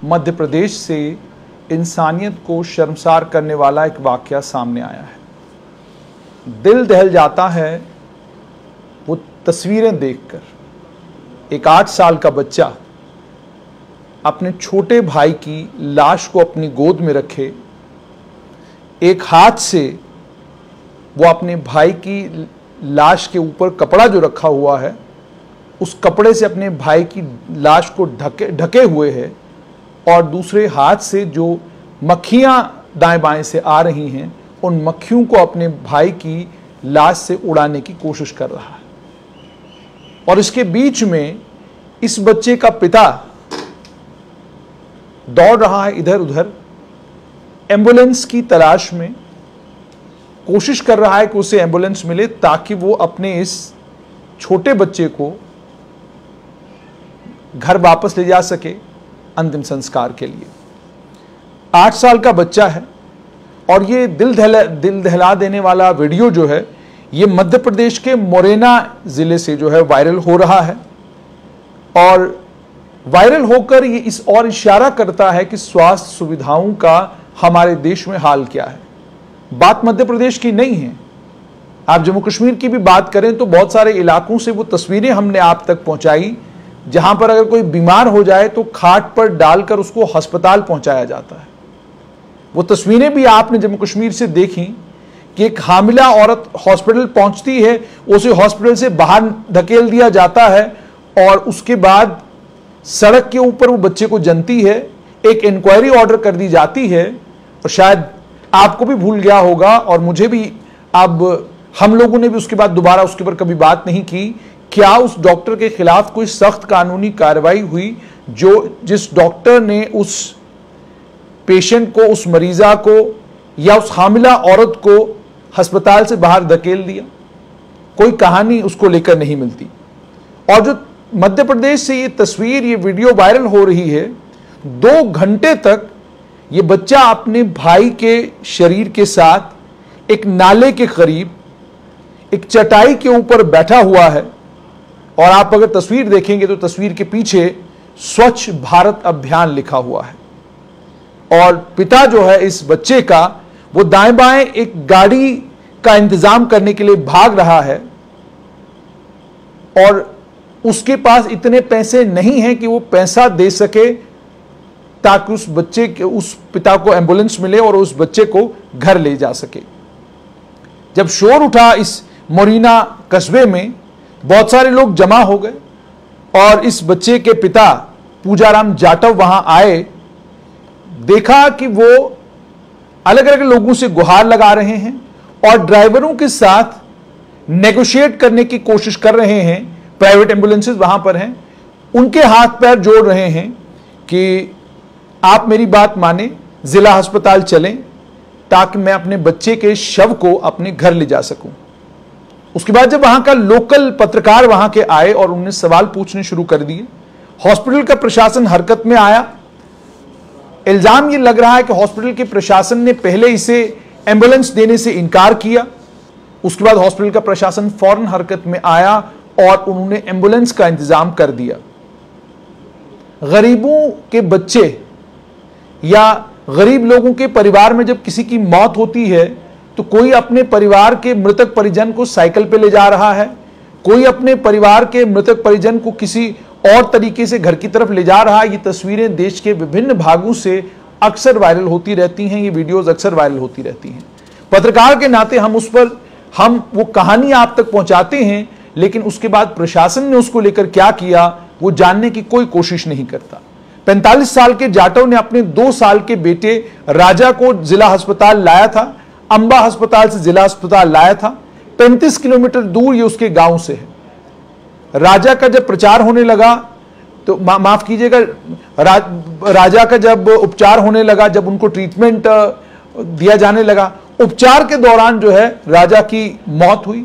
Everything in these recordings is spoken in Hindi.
मध्य प्रदेश से इंसानियत को शर्मसार करने वाला एक वाकया सामने आया है। दिल दहल जाता है वो तस्वीरें देखकर। एक 8 साल का बच्चा अपने छोटे भाई की लाश को अपनी गोद में रखे, एक हाथ से वो अपने भाई की लाश के ऊपर कपड़ा जो रखा हुआ है उस कपड़े से अपने भाई की लाश को ढके हुए है, और दूसरे हाथ से जो मक्खियां दाएं बाएं से आ रही हैं उन मक्खियों को अपने भाई की लाश से उड़ाने की कोशिश कर रहा है। और इसके बीच में इस बच्चे का पिता दौड़ रहा है इधर उधर एम्बुलेंस की तलाश में, कोशिश कर रहा है कि उसे एम्बुलेंस मिले ताकि वो अपने इस छोटे बच्चे को घर वापस ले जा सके अंतिम संस्कार के लिए। 8 साल का बच्चा है और ये दिल दहला देने वाला वीडियो जो है ये मध्य प्रदेश के मुरैना जिले से जो है वायरल हो रहा है, और वायरल होकर ये इस और इशारा करता है कि स्वास्थ्य सुविधाओं का हमारे देश में हाल क्या है। बात मध्य प्रदेश की नहीं है, आप जम्मू कश्मीर की भी बात करें तो बहुत सारे इलाकों से वो तस्वीरें हमने आप तक पहुंचाई जहां पर अगर कोई बीमार हो जाए तो खाट पर डालकर उसको अस्पताल पहुंचाया जाता है। वो तस्वीरें भी आपने जम्मू कश्मीर से देखी कि एक हामिला औरत हॉस्पिटल पहुंचती है, उसे हॉस्पिटल से बाहर धकेल दिया जाता है और उसके बाद सड़क के ऊपर वो बच्चे को जनती है, एक इंक्वायरी ऑर्डर कर दी जाती है, और शायद आपको भी भूल गया होगा और मुझे भी, अब हम लोगों ने भी उसके बाद दोबारा उसके ऊपर कभी बात नहीं की, क्या उस डॉक्टर के खिलाफ कोई सख्त कानूनी कार्रवाई हुई जिस डॉक्टर ने उस पेशेंट को, उस मरीजा को या उस हामिला औरत को अस्पताल से बाहर धकेल दिया? कोई कहानी उसको लेकर नहीं मिलती। और जो मध्य प्रदेश से ये तस्वीर, ये वीडियो वायरल हो रही है, 2 घंटे तक ये बच्चा अपने भाई के शरीर के साथ एक नाले के करीब एक चटाई के ऊपर बैठा हुआ है, और आप अगर तस्वीर देखेंगे तो तस्वीर के पीछे स्वच्छ भारत अभियान लिखा हुआ है, और पिता जो है इस बच्चे का वो दाएं बाएं एक गाड़ी का इंतजाम करने के लिए भाग रहा है, और उसके पास इतने पैसे नहीं हैं कि वो पैसा दे सके ताकि उस पिता को एम्बुलेंस मिले और उस बच्चे को घर ले जा सके। जब शोर उठा इस मुरैना कस्बे में, बहुत सारे लोग जमा हो गए और इस बच्चे के पिता पूजाराम जाटव वहां आए, देखा कि वो अलग अलग लोगों से गुहार लगा रहे हैं और ड्राइवरों के साथ नेगोशिएट करने की कोशिश कर रहे हैं। प्राइवेट एम्बुलेंसेस वहां पर हैं, उनके हाथ पैर जोड़ रहे हैं कि आप मेरी बात माने, जिला अस्पताल चलें ताकि मैं अपने बच्चे के शव को अपने घर ले जा सकूं। उसके बाद जब वहां का लोकल पत्रकार वहां के आए और उन्होंने सवाल पूछने शुरू कर दिए, हॉस्पिटल का प्रशासन हरकत में आया। इल्जाम ये लग रहा है कि हॉस्पिटल के प्रशासन ने पहले इसे एम्बुलेंस देने से इनकार किया, उसके बाद हॉस्पिटल का प्रशासन फौरन हरकत में आया और उन्होंने एम्बुलेंस का इंतजाम कर दिया। गरीबों के बच्चे या गरीब लोगों के परिवार में जब किसी की मौत होती है तो कोई अपने परिवार के मृतक परिजन को साइकिल पे ले जा रहा है, कोई अपने परिवार के मृतक परिजन को किसी और तरीके से घर की तरफ ले जा रहा है। ये तस्वीरें देश के विभिन्न भागों से अक्सर वायरल होती रहती हैं, ये वीडियोस अक्सर वायरल होती रहती हैं। पत्रकार के नाते हम वो कहानी आप तक पहुंचाते हैं, लेकिन उसके बाद प्रशासन ने उसको लेकर क्या किया वो जानने की कोई कोशिश नहीं करता। 45 साल के जाटव ने अपने 2 साल के बेटे राजा को जिला अस्पताल लाया था, अंबा अस्पताल से जिला अस्पताल लाया था। 35 किलोमीटर दूर ये उसके गांव से है। राजा का जब प्रचार होने लगा तो माफ कीजिएगा, राजा का जब उपचार होने लगा, जब उनको ट्रीटमेंट दिया जाने लगा, उपचार के दौरान जो है राजा की मौत हुई।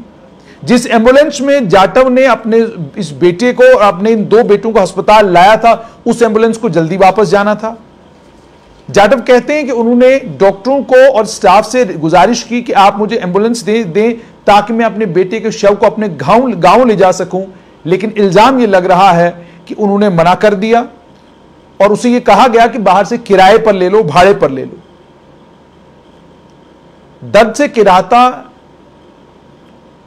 जिस एम्बुलेंस में जाटव ने अपने इस बेटे को और अपने इन 2 बेटों को अस्पताल लाया था, उस एम्बुलेंस को जल्दी वापस जाना था। जाटव कहते हैं कि उन्होंने डॉक्टरों को और स्टाफ से गुजारिश की कि आप मुझे एम्बुलेंस दें ताकि मैं अपने बेटे के शव को अपने गांव ले जा सकूं, लेकिन इल्जाम ये लग रहा है कि उन्होंने मना कर दिया और उसे यह कहा गया कि बाहर से किराए पर ले लो, भाड़े पर ले लो। दर्द से किराता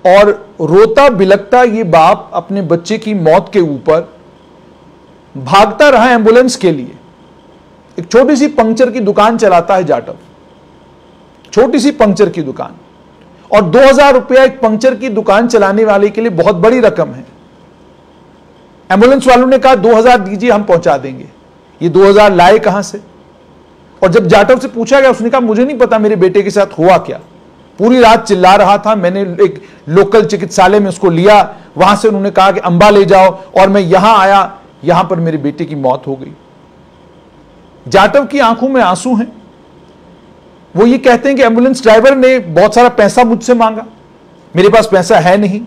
और रोता बिलखता ये बाप अपने बच्चे की मौत के ऊपर भागता रहा एम्बुलेंस के लिए। एक छोटी सी पंक्चर की दुकान चलाता है जाटव, छोटी सी पंक्चर की दुकान, और 2000 रुपया एक पंक्चर की दुकान चलाने वाले के लिए बहुत बड़ी रकम है। एम्बुलेंस वालों ने कहा 2000 दीजिए, हम पहुंचा देंगे। ये 2000 लाए कहां से? और जब जाटव से पूछा गया, उसने कहा मुझे नहीं पता मेरे बेटे के साथ हुआ क्या, पूरी रात चिल्ला रहा था, मैंने एक लोकल चिकित्सालय में उसको लिया, वहां से उन्होंने कहा कि अंबा ले जाओ, और मैं यहां आया, यहां पर मेरे बेटे की मौत हो गई। जाटव की आंखों में आंसू हैं। वो ये कहते हैं कि एम्बुलेंस ड्राइवर ने बहुत सारा पैसा मुझसे मांगा, मेरे पास पैसा है नहीं।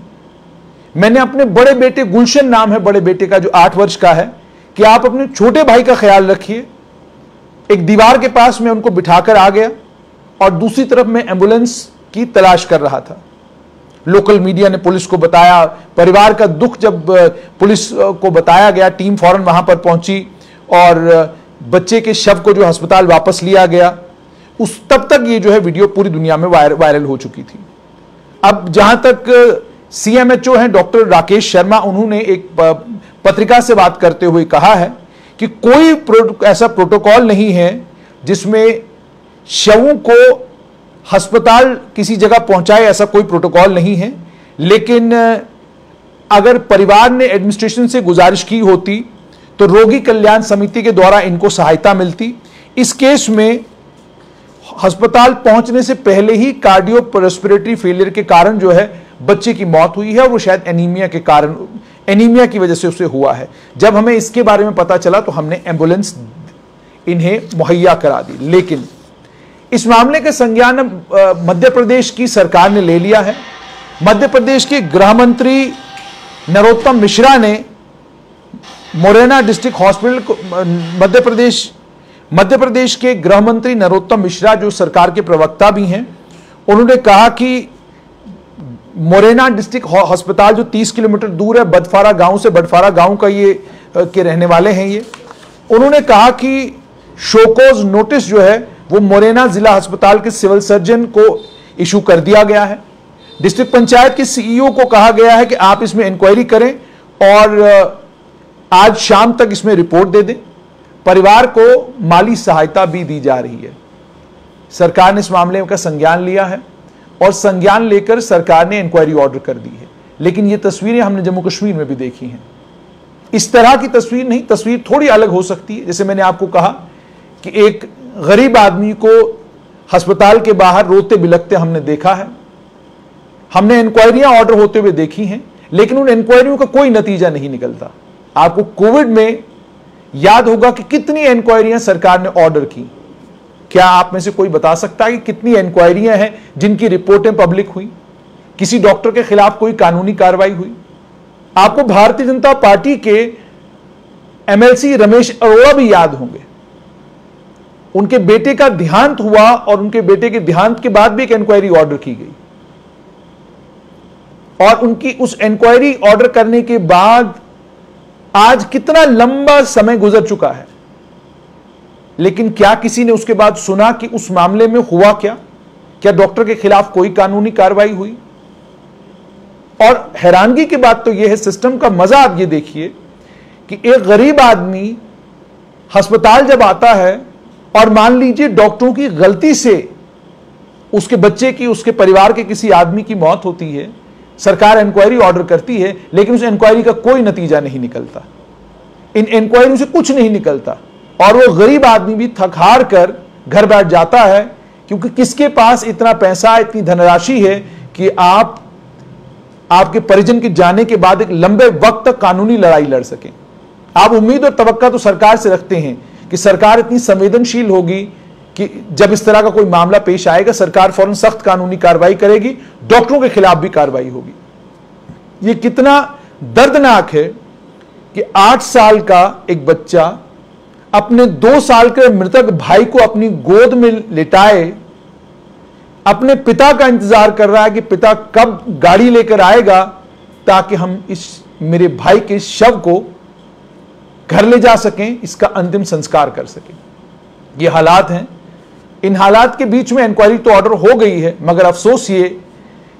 मैंने अपने बड़े बेटे, गुलशन नाम है बड़े बेटे का जो 8 वर्ष का है, कि आप अपने छोटे भाई का ख्याल रखिए। एक दीवार के पास मैं उनको बिठाकर आ गया और दूसरी तरफ मैं एम्बुलेंस की तलाश कर रहा था। लोकल मीडिया ने पुलिस को बताया, परिवार का दुख जब पुलिस को बताया गया, टीम फौरन वहां पर पहुंची और बच्चे के शव को जो अस्पताल वापस लिया गया। उस तब तक ये जो है वीडियो पूरी दुनिया में वायरल हो चुकी थी। अब जहां तक सीएमएचओ हैं डॉक्टर राकेश शर्मा, उन्होंने एक पत्रिका से बात करते हुए कहा है कि कोई ऐसा प्रोटोकॉल नहीं है जिसमें शवों को अस्पताल किसी जगह पहुंचाए, ऐसा कोई प्रोटोकॉल नहीं है। लेकिन अगर परिवार ने एडमिनिस्ट्रेशन से गुजारिश की होती तो रोगी कल्याण समिति के द्वारा इनको सहायता मिलती। इस केस में अस्पताल पहुंचने से पहले ही कार्डियो रेस्पिरेटरी फेलियर के कारण जो है बच्चे की मौत हुई है, और वो शायद एनीमिया के कारण, एनीमिया की वजह से उसे हुआ है। जब हमें इसके बारे में पता चला तो हमने एम्बुलेंस इन्हें मुहैया करा दी। लेकिन इस मामले का संज्ञान मध्य प्रदेश की सरकार ने ले लिया है। मध्य प्रदेश के गृह मंत्री नरोत्तम मिश्रा ने मोरेना डिस्ट्रिक्ट हॉस्पिटल को, मध्य प्रदेश के गृह मंत्री नरोत्तम मिश्रा जो सरकार के प्रवक्ता भी हैं, उन्होंने कहा कि मोरेना डिस्ट्रिक्ट अस्पताल जो 30 किलोमीटर दूर है बडफारा गांव से, बडफारा गांव का ये के रहने वाले हैं ये, उन्होंने कहा कि शोकोज नोटिस जो है वो मोरेना जिला अस्पताल के सिविल सर्जन को इशू कर दिया गया है। डिस्ट्रिक्ट पंचायत के सीईओ को कहा गया है कि आप इसमें इंक्वायरी करें और आज शाम तक इसमें रिपोर्ट दे दें। परिवार को माली सहायता भी दी जा रही है। सरकार ने इस मामले का संज्ञान लिया है और संज्ञान लेकर सरकार ने इंक्वायरी ऑर्डर कर दी है। लेकिन ये तस्वीरें हमने जम्मू कश्मीर में भी देखी हैं। इस तरह की तस्वीर नहीं, तस्वीर थोड़ी अलग हो सकती है। जैसे मैंने आपको कहा कि एक गरीब आदमी को अस्पताल के बाहर रोते बिलखते हमने देखा है, हमने इंक्वायरियां ऑर्डर होते हुए देखी हैं, लेकिन उन इंक्वायरियों का कोई नतीजा नहीं निकलता। आपको कोविड में याद होगा कि कितनी इंक्वायरियां सरकार ने ऑर्डर की। क्या आप में से कोई बता सकता है कि कितनी इंक्वायरियां हैं जिनकी रिपोर्टें पब्लिक हुई? किसी डॉक्टर के खिलाफ कोई कानूनी कार्रवाई हुई? आपको भारतीय जनता पार्टी के एमएलसी रमेश अरोड़ा भी याद होंगे। उनके बेटे का देहांत हुआ और उनके बेटे के देहांत के बाद भी एक इंक्वायरी ऑर्डर की गई, और उनकी उस इंक्वायरी ऑर्डर करने के बाद आज कितना लंबा समय गुजर चुका है, लेकिन क्या किसी ने उसके बाद सुना कि उस मामले में हुआ क्या? क्या डॉक्टर के खिलाफ कोई कानूनी कार्रवाई हुई? और हैरानगी की बात तो यह है, सिस्टम का मजा आप ये देखिए कि एक गरीब आदमी अस्पताल जब आता है और मान लीजिए डॉक्टरों की गलती से उसके बच्चे की, उसके परिवार के किसी आदमी की मौत होती है, सरकार इंक्वायरी ऑर्डर करती है, लेकिन उस इंक्वायरी का कोई नतीजा नहीं निकलता, इन इंक्वायरी से कुछ नहीं निकलता, और वो गरीब आदमी भी थक हार कर घर बैठ जाता है, क्योंकि किसके पास इतना पैसा, इतनी धनराशि है कि आपके परिजन के जाने के बाद एक लंबे वक्त तक कानूनी लड़ाई लड़ सकें। आप उम्मीद और तवक्का तो सरकार से रखते हैं कि सरकार इतनी संवेदनशील होगी कि जब इस तरह का कोई मामला पेश आएगा सरकार फौरन सख्त कानूनी कार्रवाई करेगी, डॉक्टरों के खिलाफ भी कार्रवाई होगी। यह कितना दर्दनाक है कि 8 साल का एक बच्चा अपने 2 साल के मृतक भाई को अपनी गोद में लिटाए अपने पिता का इंतजार कर रहा है कि पिता कब गाड़ी लेकर आएगा ताकि हम इस मेरे भाई के शव को घर ले जा सकें, इसका अंतिम संस्कार कर सकें। ये हालात हैं। इन हालात के बीच में इंक्वायरी तो ऑर्डर हो गई है, मगर अफसोस ये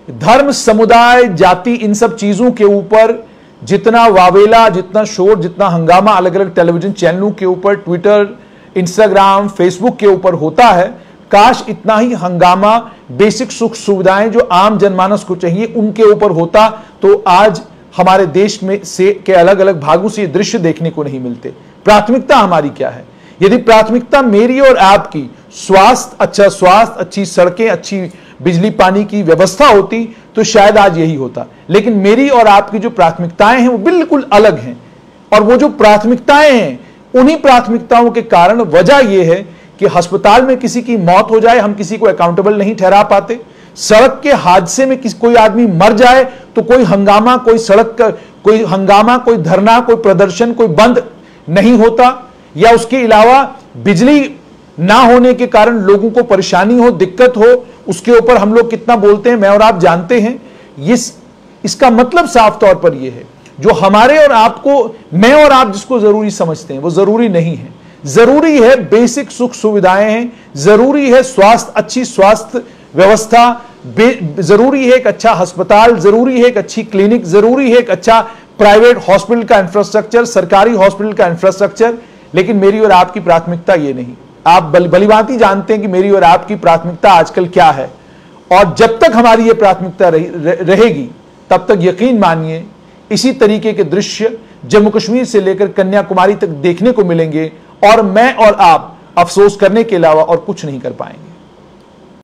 धर्म, समुदाय, जाति, इन सब चीजों के ऊपर जितना वावेला, जितना शोर, जितना हंगामा अलग अलग टेलीविजन चैनलों के ऊपर, ट्विटर, इंस्टाग्राम, फेसबुक के ऊपर होता है, काश इतना ही हंगामा बेसिक सुख सुविधाएं जो आम जनमानस को चाहिए उनके ऊपर होता, तो आज हमारे देश में से के अलग अलग भागों से ये दृश्य देखने को नहीं मिलते। प्राथमिकता हमारी क्या है? यदि प्राथमिकता मेरी और आपकी स्वास्थ्य, अच्छा स्वास्थ्य, अच्छी सड़कें, अच्छी बिजली पानी की व्यवस्था होती तो शायद आज यही होता। लेकिन मेरी और आपकी जो प्राथमिकताएं हैं वो बिल्कुल अलग हैं, और वो जो प्राथमिकताएं हैं उन्हीं प्राथमिकताओं के कारण वजह यह है कि अस्पताल में किसी की मौत हो जाए, हम किसी को अकाउंटेबल नहीं ठहरा पाते। सड़क के हादसे में कोई आदमी मर जाए तो कोई हंगामा, कोई सड़क का कोई हंगामा, कोई धरना, कोई प्रदर्शन, कोई बंद नहीं होता। या उसके अलावा बिजली ना होने के कारण लोगों को परेशानी हो, दिक्कत हो, उसके ऊपर हम लोग कितना बोलते हैं, मैं और आप जानते हैं। इसका मतलब साफ तौर पर यह है, जो हमारे और आपको, मैं और आप जिसको जरूरी समझते हैं वो जरूरी नहीं है। जरूरी है बेसिक सुख सुविधाएं हैं, जरूरी है स्वास्थ्य, अच्छी स्वास्थ्य व्यवस्था, जरूरी है एक अच्छा अस्पताल, जरूरी है एक अच्छी क्लिनिक, जरूरी है एक अच्छा प्राइवेट हॉस्पिटल का इंफ्रास्ट्रक्चर, सरकारी हॉस्पिटल का इंफ्रास्ट्रक्चर। लेकिन मेरी और आपकी प्राथमिकता ये नहीं। आप भलीभांति जानते हैं कि मेरी और आपकी प्राथमिकता आजकल क्या है, और जब तक हमारी ये प्राथमिकता रहेगी तब तक यकीन मानिए इसी तरीके के दृश्य जम्मू कश्मीर से लेकर कन्याकुमारी तक देखने को मिलेंगे, और मैं और आप अफसोस करने के अलावा और कुछ नहीं कर पाएंगे।